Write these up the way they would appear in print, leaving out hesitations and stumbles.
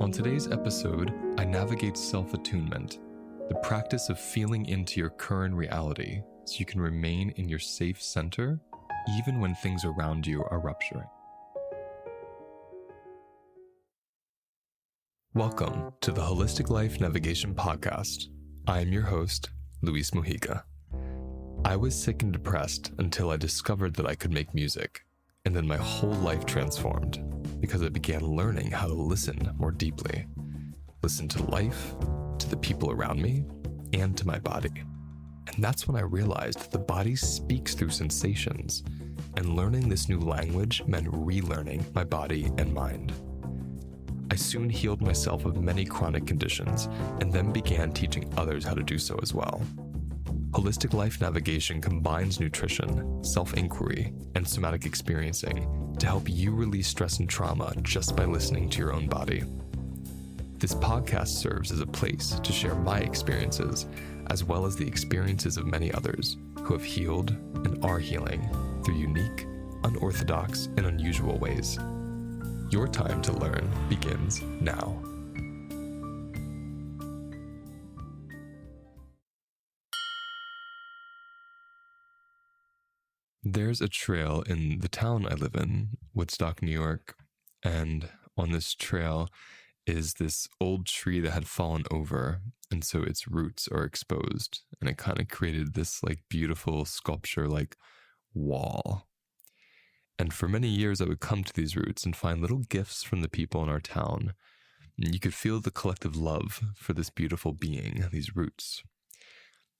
On today's episode, I navigate self-attunement, the practice of feeling into your current reality so you can remain in your safe center even when things around you are rupturing. Welcome to the Holistic Life Navigation Podcast. I am your host, Luis Mujica. I was sick and depressed until I discovered that I could make music, and then my whole life transformed because I began learning how to listen more deeply. Listen to life, to the people around me, and to my body. And that's when I realized that the body speaks through sensations, and learning this new language meant relearning my body and mind. I soon healed myself of many chronic conditions, and then began teaching others how to do so as well. Holistic Life Navigation combines nutrition, self-inquiry, and somatic experiencing to help you release stress and trauma just by listening to your own body. This podcast serves as a place to share my experiences, as well as the experiences of many others who have healed and are healing through unique, unorthodox, and unusual ways. Your time to learn begins now. There's a trail in the town I live in, Woodstock, New York, and on this trail is this old tree that had fallen over, and so its roots are exposed, and it kind of created this beautiful sculpture wall. And for many years I would come to these roots and find little gifts from the people in our town. And you could feel the collective love for this beautiful being, these roots.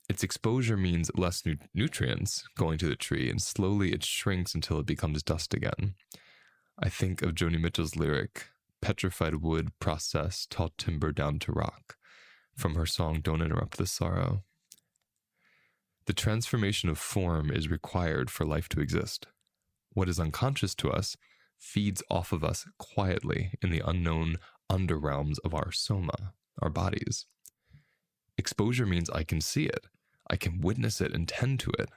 Its exposure means less nutrients going to the tree, and slowly it shrinks until it becomes dust again. I think of Joni Mitchell's lyric, "Petrified wood process tall timber down to rock," from her song "Don't Interrupt the Sorrow." The transformation of form is required for life to exist. What is unconscious to us feeds off of us quietly in the unknown underrealms of our soma, our bodies. Exposure means I can see it, I can witness it and tend to it.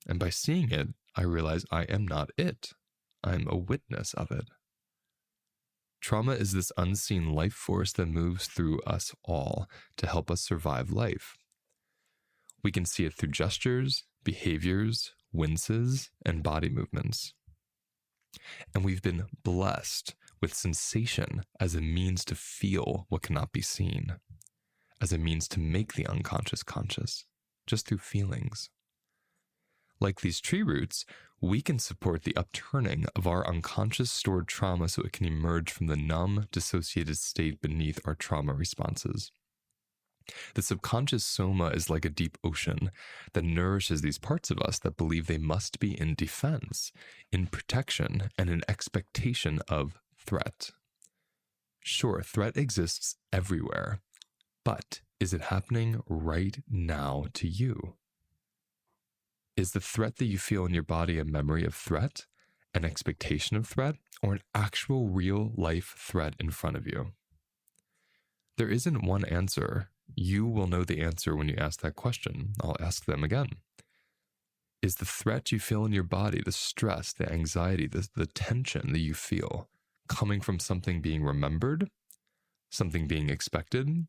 And by seeing it, I realize I am not it. I'm a witness of it. Trauma is this unseen life force that moves through us all to help us survive life. We can see it through gestures, behaviors, winces, and body movements. And we've been blessed with sensation as a means to feel what cannot be seen, as a means to make the unconscious conscious, just through feelings. Like these tree roots, we can support the upturning of our unconscious stored trauma so it can emerge from the numb, dissociated state beneath our trauma responses. The subconscious soma is like a deep ocean that nourishes these parts of us that believe they must be in defense, in protection, and in expectation of threat. Sure, threat exists everywhere, but is it happening right now to you? Is the threat that you feel in your body a memory of threat, an expectation of threat, or an actual real-life threat in front of you? There isn't one answer. You will know the answer when you ask that question. I'll ask them again. Is the threat you feel in your body, the stress, the anxiety, the tension that you feel, coming from something being remembered, something being expected,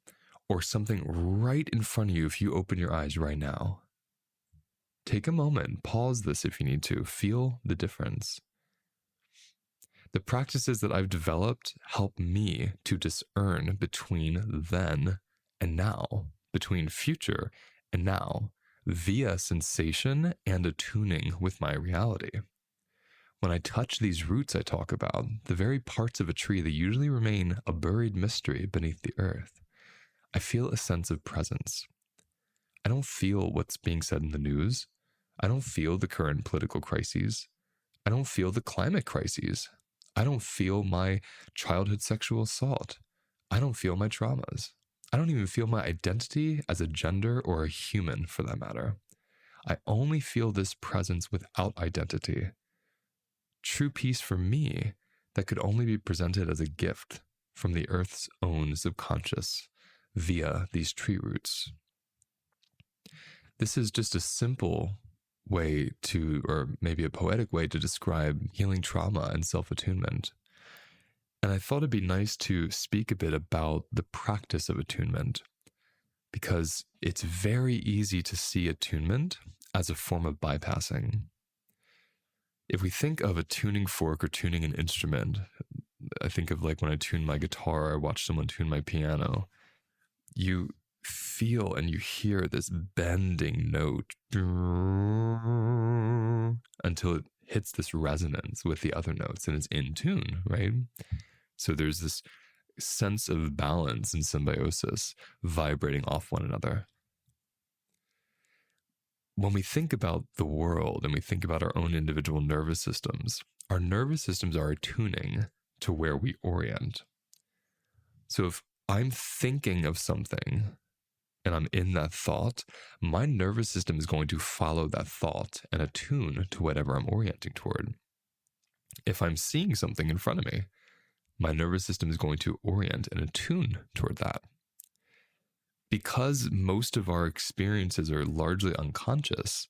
or something right in front of you if you open your eyes right now? Take a moment, pause this if you need to, feel the difference. The practices that I've developed help me to discern between then and now, between future and now, via sensation and attuning with my reality. When I touch these roots I talk about, the very parts of a tree that usually remain a buried mystery beneath the earth, I feel a sense of presence. I don't feel what's being said in the news. I don't feel the current political crises. I don't feel the climate crises. I don't feel my childhood sexual assault. I don't feel my traumas. I don't even feel my identity as a gender or a human for that matter. I only feel this presence without identity. True peace for me that could only be presented as a gift from the earth's own subconscious via these tree roots. This is just a simple way to, or maybe a poetic way to describe healing trauma and self-attunement. And I thought it'd be nice to speak a bit about the practice of attunement, because it's very easy to see attunement as a form of bypassing. If we think of a tuning fork or tuning an instrument, I think of like when I tune my guitar, I watch someone tune my piano, you feel and you hear this bending note until it hits this resonance with the other notes and it's in tune, right? So there's this sense of balance and symbiosis vibrating off one another. When we think about the world and we think about our own individual nervous systems, our nervous systems are attuning to where we orient. So if I'm thinking of something and I'm in that thought, my nervous system is going to follow that thought and attune to whatever I'm orienting toward. If I'm seeing something in front of me, my nervous system is going to orient and attune toward that. Because most of our experiences are largely unconscious,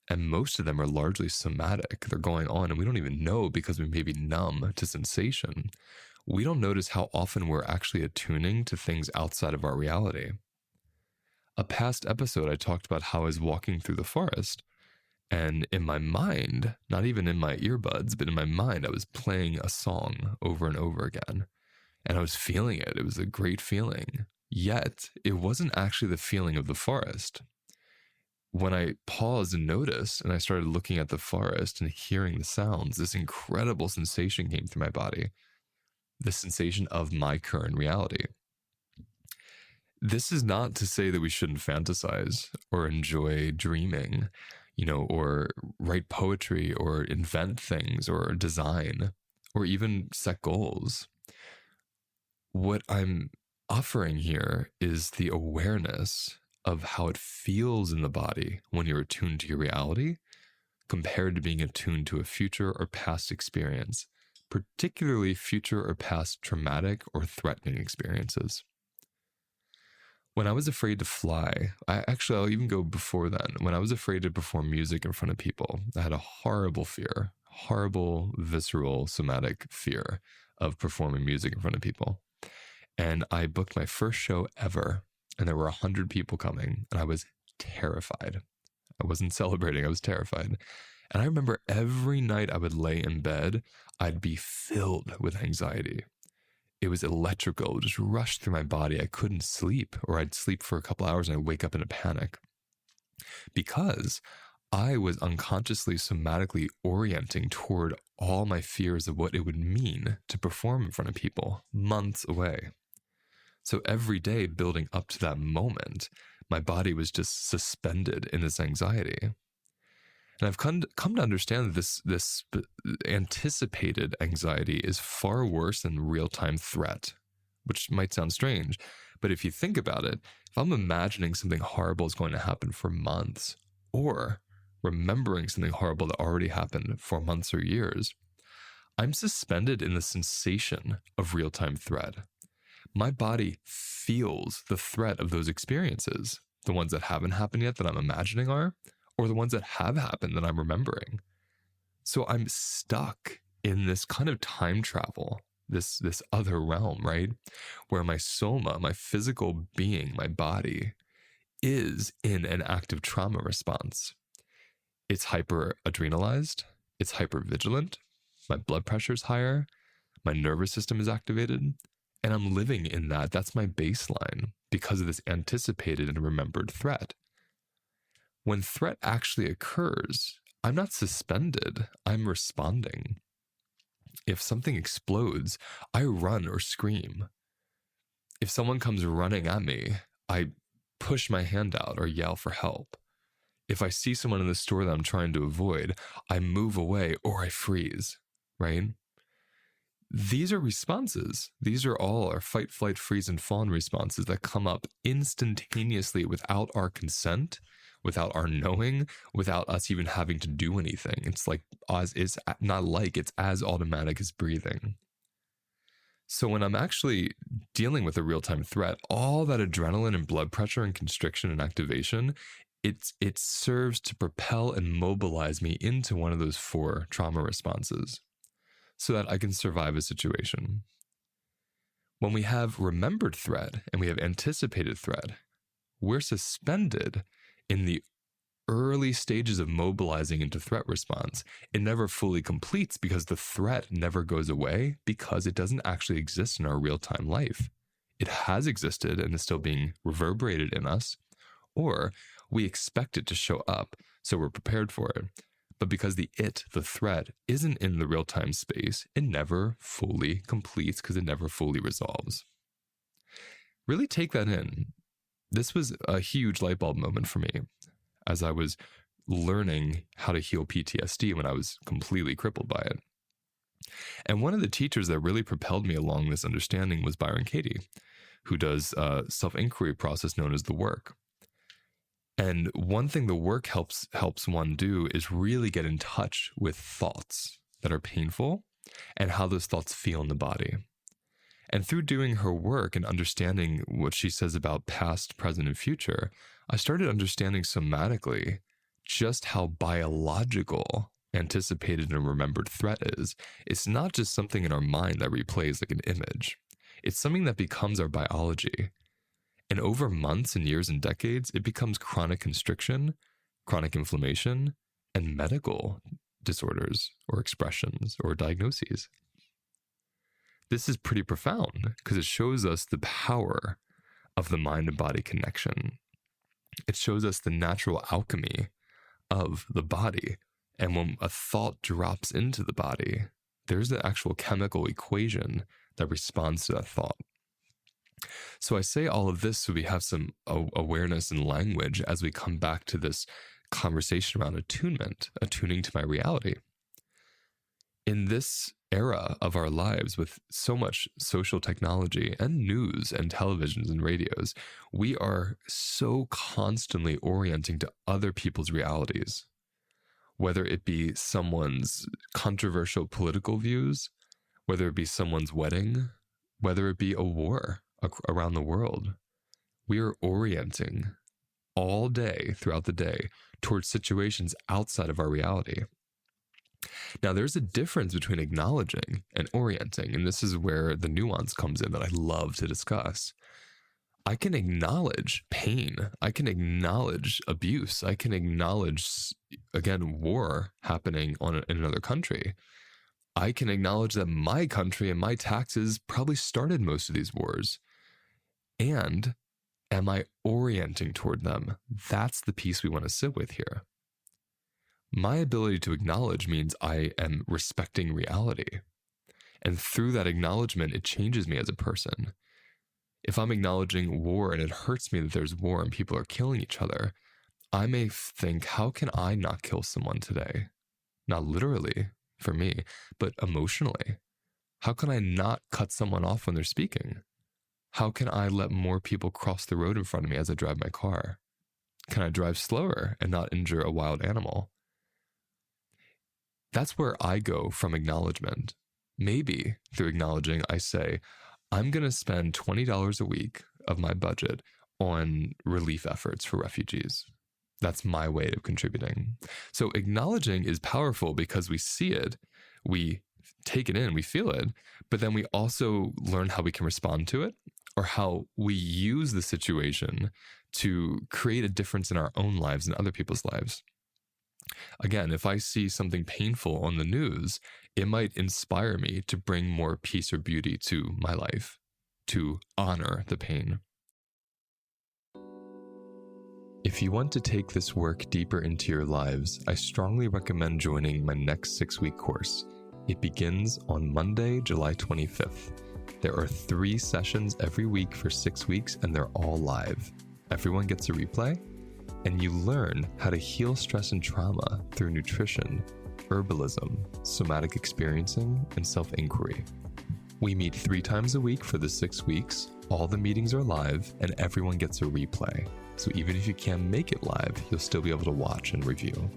and most of them are largely somatic, they're going on and we don't even know because we may be numb to sensation, we don't notice how often we're actually attuning to things outside of our reality. A past episode, I talked about how I was walking through the forest, and in my mind, not even in my earbuds, but in my mind, I was playing a song over and over again. And I was feeling it. It was a great feeling. Yet, it wasn't actually the feeling of the forest. When I paused and noticed, and I started looking at the forest and hearing the sounds, this incredible sensation came through my body. The sensation of my current reality. This is not to say that we shouldn't fantasize or enjoy dreaming, or write poetry or invent things or design or even set goals. What I'm offering here is the awareness of how it feels in the body when you're attuned to your reality compared to being attuned to a future or past experience, particularly future or past traumatic or threatening experiences. When I was afraid to fly, I'll even go before then. When I was afraid to perform music in front of people, I had a horrible fear, horrible, visceral, somatic fear of performing music in front of people. And I booked my first show ever, and there were 100 people coming, and I was terrified. I wasn't celebrating, I was terrified. And I remember every night I would lay in bed, I'd be filled with anxiety. It was electrical, it would just rush through my body. I couldn't sleep, or I'd sleep for a couple hours and I'd wake up in a panic. Because I was unconsciously, somatically orienting toward all my fears of what it would mean to perform in front of people months away. So every day building up to that moment, my body was just suspended in this anxiety. And I've come to understand that this anticipated anxiety is far worse than real-time threat, which might sound strange. But if you think about it, if I'm imagining something horrible is going to happen for months, or remembering something horrible that already happened for months or years, I'm suspended in the sensation of real-time threat. My body feels the threat of those experiences, the ones that haven't happened yet that I'm imagining are, or the ones that have happened that I'm remembering. So I'm stuck in this kind of time travel, this other realm, right? Where my soma, my physical being, my body, is in an active trauma response. It's hyper adrenalized, it's hyper vigilant, my blood pressure is higher, my nervous system is activated, and I'm living in that. That's my baseline because of this anticipated and remembered threat. When threat actually occurs, I'm not suspended, I'm responding. If something explodes, I run or scream. If someone comes running at me, I push my hand out or yell for help. If I see someone in the store that I'm trying to avoid, I move away or I freeze, right? These are responses. These are all our fight, flight, freeze, and fawn responses that come up instantaneously without our consent, without our knowing, without us even having to do anything. It's as automatic as breathing. So when I'm actually dealing with a real-time threat, all that adrenaline and blood pressure and constriction and activation, it serves to propel and mobilize me into one of those 4 trauma responses so that I can survive a situation. When we have remembered threat and we have anticipated threat, we're suspended in the early stages of mobilizing into threat response. It never fully completes because the threat never goes away because it doesn't actually exist in our real-time life. It has existed and is still being reverberated in us, or we expect it to show up, so we're prepared for it. But because the threat, isn't in the real-time space, it never fully completes because it never fully resolves. Really take that in. This was a huge light bulb moment for me as I was learning how to heal PTSD when I was completely crippled by it. And one of the teachers that really propelled me along this understanding was Byron Katie, who does a self-inquiry process known as the work. And one thing the work helps one do is really get in touch with thoughts that are painful and how those thoughts feel in the body. And through doing her work and understanding what she says about past, present, and future, I started understanding somatically just how biological anticipated and remembered threat is. It's not just something in our mind that replays like an image. It's something that becomes our biology. And over months and years and decades, it becomes chronic constriction, chronic inflammation, and medical disorders or expressions or diagnoses. This is pretty profound because it shows us the power of the mind and body connection. It shows us the natural alchemy of the body. And when a thought drops into the body, there's the actual chemical equation that responds to that thought. So I say all of this so we have some awareness and language as we come back to this conversation around attunement, attuning to my reality. In this era of our lives with so much social technology and news and televisions and radios, we are so constantly orienting to other people's realities, whether it be someone's controversial political views, whether it be someone's wedding, whether it be a war around the world. We are orienting all day throughout the day towards situations outside of our reality. Now, there's a difference between acknowledging and orienting, and this is where the nuance comes in that I love to discuss. I can acknowledge pain. I can acknowledge abuse. I can acknowledge, again, war happening in another country. I can acknowledge that my country and my taxes probably started most of these wars. And am I orienting toward them? That's the piece we want to sit with here. My ability to acknowledge means I am respecting reality. And through that acknowledgement, it changes me as a person. If I'm acknowledging war and it hurts me that there's war and people are killing each other, I may think, how can I not kill someone today? Not literally for me, but emotionally. How can I not cut someone off when they're speaking? How can I let more people cross the road in front of me as I drive my car? Can I drive slower and not injure a wild animal? That's where I go from acknowledgement. Maybe through acknowledging, I say, I'm going to spend $20 a week of my budget on relief efforts for refugees. That's my way of contributing. So acknowledging is powerful because we see it, we take it in, we feel it, but then we also learn how we can respond to it or how we use the situation to create a difference in our own lives and other people's lives. Again, if I see something painful on the news, it might inspire me to bring more peace or beauty to my life, to honor the pain. If you want to take this work deeper into your lives, I strongly recommend joining my next 6-week course. It begins on Monday, July 25th. There are 3 sessions every week for 6 weeks, and they're all live. Everyone gets a replay, and you learn how to heal stress and trauma through nutrition, herbalism, somatic experiencing, and self-inquiry. We meet 3 times a week for the 6 weeks. All the meetings are live, and everyone gets a replay. So even if you can't make it live, you'll still be able to watch and review.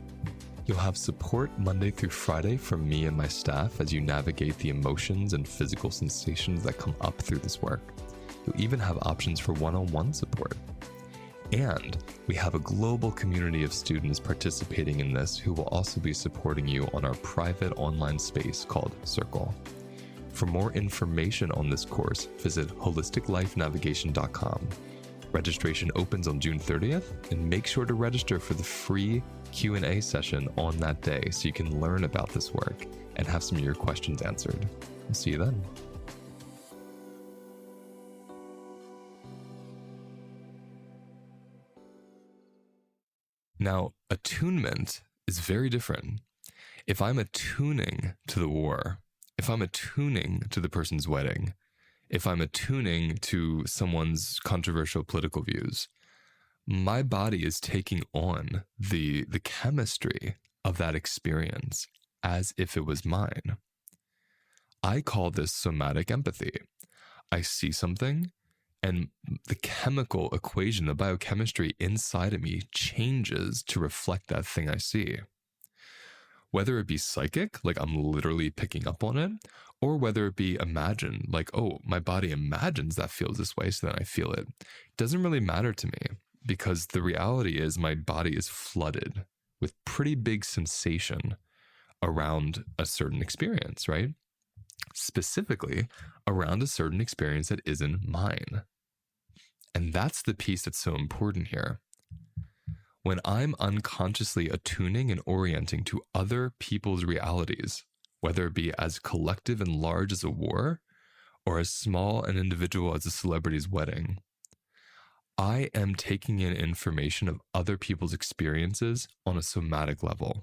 You'll have support Monday through Friday from me and my staff as you navigate the emotions and physical sensations that come up through this work. You'll even have options for one-on-one support. And we have a global community of students participating in this who will also be supporting you on our private online space called Circle. For more information on this course, visit holisticlifenavigation.com. Registration opens on June 30th, and make sure to register for the free Q&A session on that day so you can learn about this work and have some of your questions answered. I'll see you then. Now, attunement is very different. If I'm attuning to the war, if I'm attuning to the person's wedding, if I'm attuning to someone's controversial political views, my body is taking on the chemistry of that experience as if it was mine. I call this somatic empathy. I see something, and the chemical equation, the biochemistry inside of me changes to reflect that thing I see. Whether it be psychic, like I'm literally picking up on it, or whether it be imagined, like, oh, my body imagines that feels this way, so then I feel it. It doesn't really matter to me, because the reality is my body is flooded with pretty big sensation around a certain experience, right? Specifically around a certain experience that isn't mine. And that's the piece that's so important here. When I'm unconsciously attuning and orienting to other people's realities, whether it be as collective and large as a war, or as small and individual as a celebrity's wedding, I am taking in information of other people's experiences on a somatic level,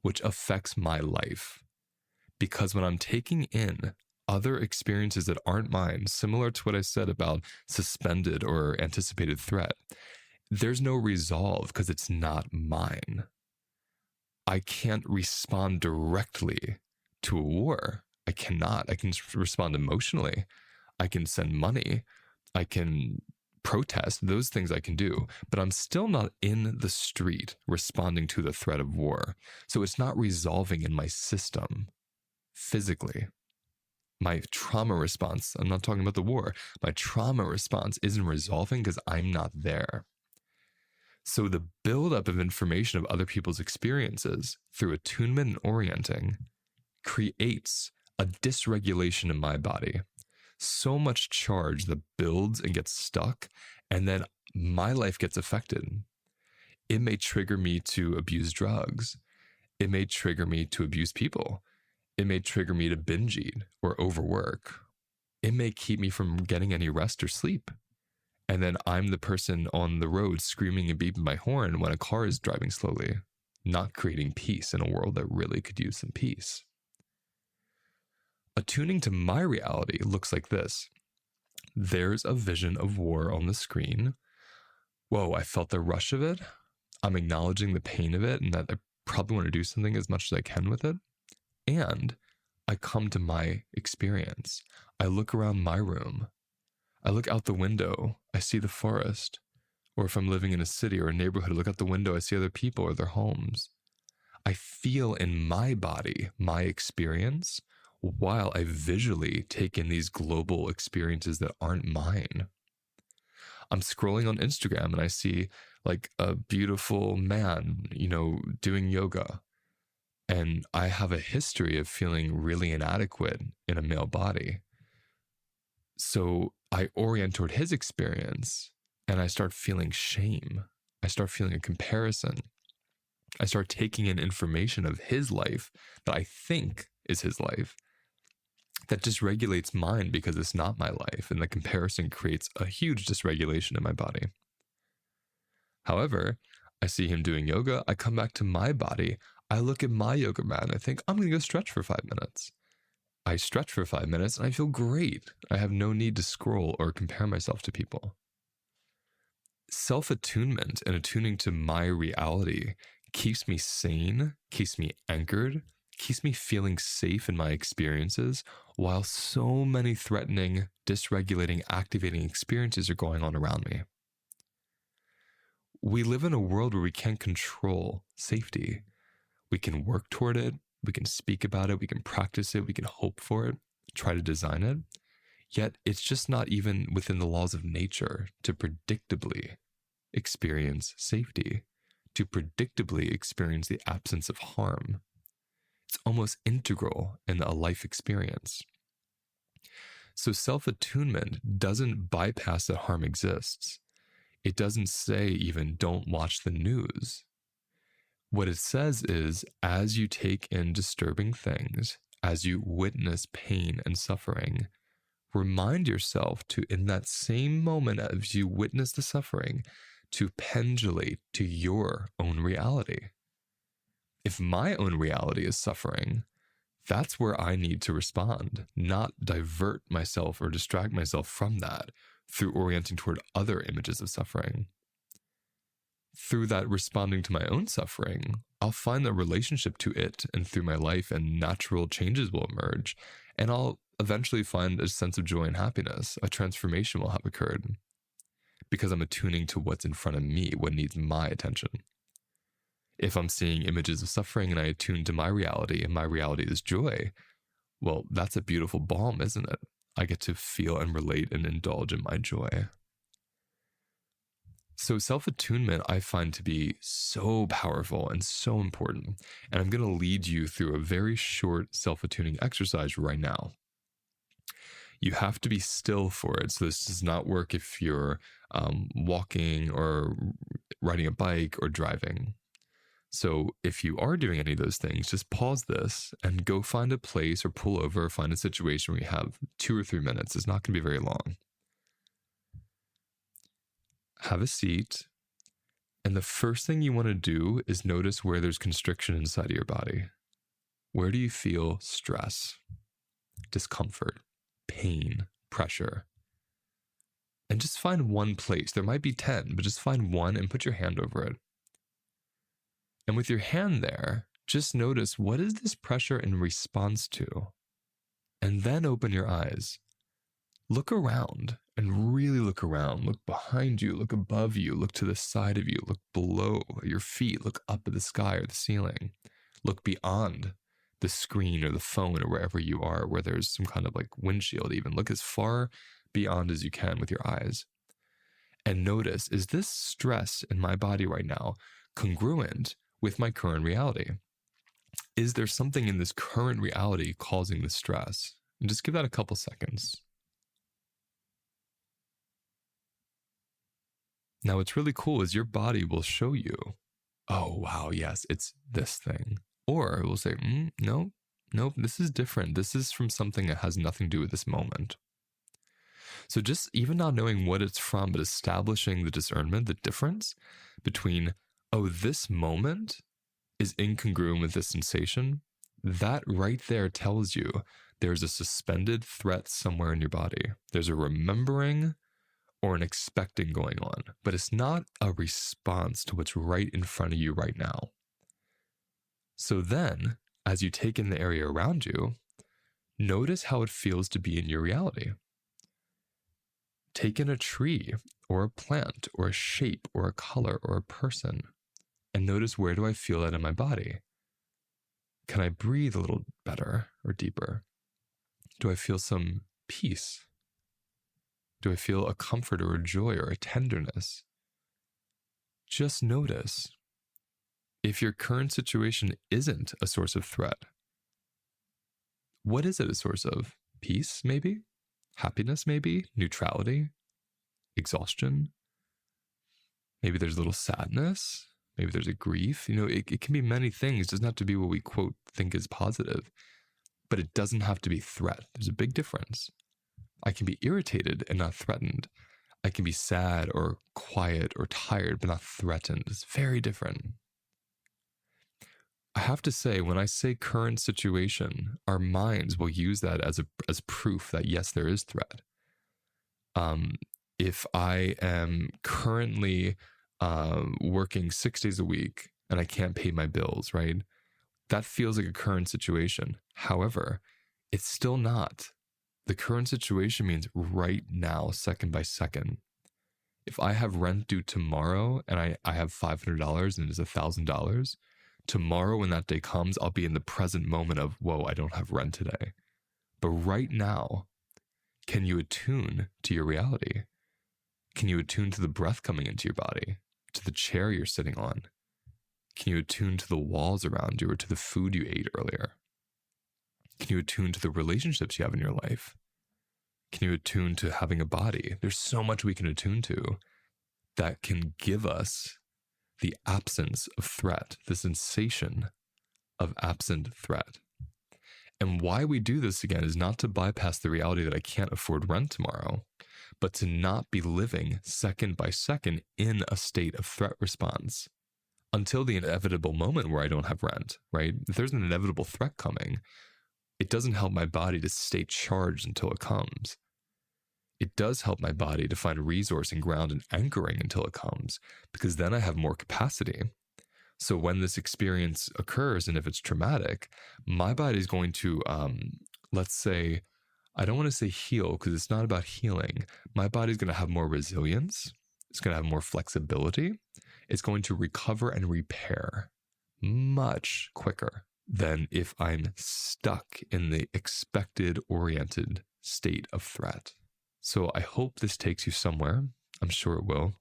which affects my life. Because when I'm taking in other experiences that aren't mine, similar to what I said about suspended or anticipated threat, there's no resolve because it's not mine. I can't respond directly to a war. I cannot. I can respond emotionally. I can send money. I can protest. Those things I can do. But I'm still not in the street responding to the threat of war. So it's not resolving in my system physically. My trauma response, I'm not talking about the war, my trauma response isn't resolving because I'm not there. So the buildup of information of other people's experiences through attunement and orienting creates a dysregulation in my body. So much charge that builds and gets stuck, and then my life gets affected. It may trigger me to abuse drugs. It may trigger me to abuse people. It may trigger me to binge eat or overwork. It may keep me from getting any rest or sleep. And then I'm the person on the road screaming and beeping my horn when a car is driving slowly, not creating peace in a world that really could use some peace. Attuning to my reality looks like this. There's a vision of war on the screen. Whoa, I felt the rush of it. I'm acknowledging the pain of it and that I probably want to do something as much as I can with it. And I come to my experience. I look around my room. I look out the window. I see the forest. Or if I'm living in a city or a neighborhood, I look out the window. I see other people or their homes. I feel in my body my experience while I visually take in these global experiences that aren't mine. I'm scrolling on Instagram and I see like a beautiful man, doing yoga. And I have a history of feeling really inadequate in a male body. So I orient toward his experience and I start feeling shame. I start feeling a comparison. I start taking in information of his life that I think is his life that dysregulates mine because it's not my life. And the comparison creates a huge dysregulation in my body. However, I see him doing yoga. I come back to my body. I look at my yoga mat and I think, I'm going to go stretch for 5 minutes. I stretch for 5 minutes and I feel great. I have no need to scroll or compare myself to people. Self-attunement and attuning to my reality keeps me sane, keeps me anchored, keeps me feeling safe in my experiences while so many threatening, dysregulating, activating experiences are going on around me. We live in a world where we can't control safety. We can work toward it, we can speak about it, we can practice it, we can hope for it, try to design it. Yet it's just not even within the laws of nature to predictably experience safety, to predictably experience the absence of harm. It's almost integral in a life experience. So self-attunement doesn't bypass that harm exists. It doesn't say even don't watch the news. What it says is, as you take in disturbing things, as you witness pain and suffering, remind yourself to, in that same moment as you witness the suffering, to pendulate to your own reality. If my own reality is suffering, that's where I need to respond, not divert myself or distract myself from that through orienting toward other images of suffering. Through that responding to my own suffering, I'll find a relationship to it, and through my life, and natural changes will emerge, and I'll eventually find a sense of joy and happiness. A transformation will have occurred because I'm attuning to what's in front of me, what needs my attention. If I'm seeing images of suffering and I attune to my reality, and my reality is joy, well, that's a beautiful balm, isn't it? I get to feel and relate and indulge in my joy. So self-attunement I find to be so powerful and so important. And I'm going to lead you through a very short self-attuning exercise right now. You have to be still for it. So this does not work if you're walking or riding a bike or driving. So if you are doing any of those things, just pause this and go find a place or pull over or find a situation where you have 2 or 3 minutes. It's not going to be very long. Have a seat. And the first thing you want to do is notice where there's constriction inside of your body. Where do you feel stress, discomfort, pain, pressure? And just find one place. There might be 10, but just find one and put your hand over it. And with your hand there, just notice, what is this pressure in response to? And then open your eyes. Look around and really look around. Look behind you, look above you, look to the side of you, look below your feet, look up at the sky or the ceiling. Look beyond the screen or the phone or wherever you are, where there's some kind of like windshield even. Look as far beyond as you can with your eyes. And notice, is this stress in my body right now congruent with my current reality? Is there something in this current reality causing the stress? And just give that a couple seconds. Now, what's really cool is your body will show you, oh, wow, yes, it's this thing. Or it will say, no, this is different. This is from something that has nothing to do with this moment. So just even not knowing what it's from, but establishing the discernment, the difference between, oh, this moment is incongruent with this sensation, that right there tells you there's a suspended threat somewhere in your body. There's a remembering or an expecting going on, but it's not a response to what's right in front of you right now. So then, as you take in the area around you, notice how it feels to be in your reality. Take in a tree or a plant or a shape or a color or a person, and notice, where do I feel that in my body? Can I breathe a little better or deeper? Do I feel some peace? Do I feel a comfort or a joy or a tenderness? Just notice. If your current situation isn't a source of threat, what is it a source of? Peace, maybe? Happiness, maybe? Neutrality? Exhaustion? Maybe there's a little sadness? Maybe there's a grief. It can be many things. It doesn't have to be what we, quote, think is positive. But it doesn't have to be threat. There's a big difference. I can be irritated and not threatened. I can be sad or quiet or tired, but not threatened. It's very different. I have to say, when I say current situation, our minds will use that as proof that, yes, there is threat. If I am currently working 6 days a week and I can't pay my bills, right? That feels like a current situation. However, it's still not. The current situation means right now, second by second. If I have rent due tomorrow and I have $500 and it's $1,000, tomorrow when that day comes, I'll be in the present moment of, whoa, I don't have rent today. But right now, can you attune to your reality? Can you attune to the breath coming into your body, to the chair you're sitting on? Can you attune to the walls around you or to the food you ate earlier? Can you attune to the relationships you have in your life? Can you attune to having a body? There's so much we can attune to that can give us the absence of threat, the sensation of absent threat. And why we do this again is not to bypass the reality that I can't afford rent tomorrow, but to not be living second by second in a state of threat response until the inevitable moment where I don't have rent, right? If there's an inevitable threat coming, it doesn't help my body to stay charged until it comes. It does help my body to find resource and ground and anchoring until it comes, because then I have more capacity. So when this experience occurs, and if it's traumatic, my body is going to, let's say, I don't want to say heal because it's not about healing. My body's going to have more resilience. It's going to have more flexibility. It's going to recover and repair much quicker than if I'm stuck in the expected oriented state of threat. So I hope this takes you somewhere. I'm sure it will.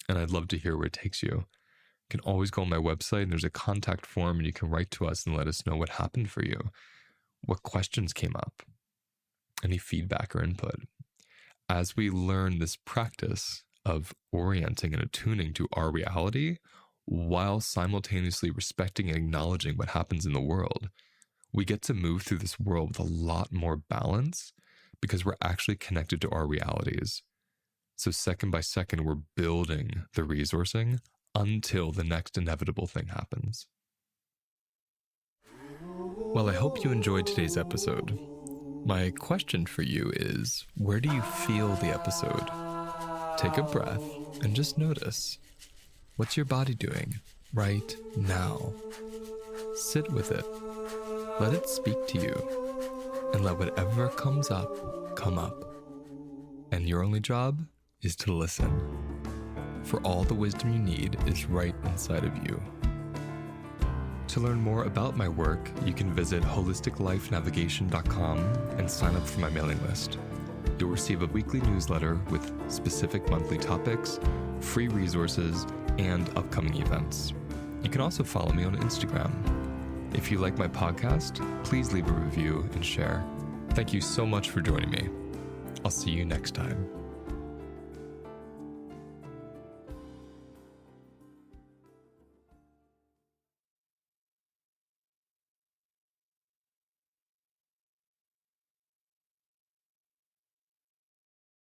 And I'd love to hear where it takes you. You can always go on my website and there's a contact form and you can write to us and let us know what happened for you, what questions came up, any feedback or input. As we learn this practice of orienting and attuning to our reality while simultaneously respecting and acknowledging what happens in the world, we get to move through this world with a lot more balance because we're actually connected to our realities. So second by second, we're building the resourcing until the next inevitable thing happens. Well, I hope you enjoyed today's episode. My question for you is, where do you feel the episode? Take a breath and just notice. What's your body doing right now? Sit with it. Let it speak to you. And let whatever comes up, come up. And your only job is to listen. For all the wisdom you need is right inside of you. To learn more about my work, you can visit holisticlifenavigation.com and sign up for my mailing list. You'll receive a weekly newsletter with specific monthly topics, free resources, and upcoming events. You can also follow me on Instagram. If you like my podcast, please leave a review and share. Thank you so much for joining me. I'll see you next time.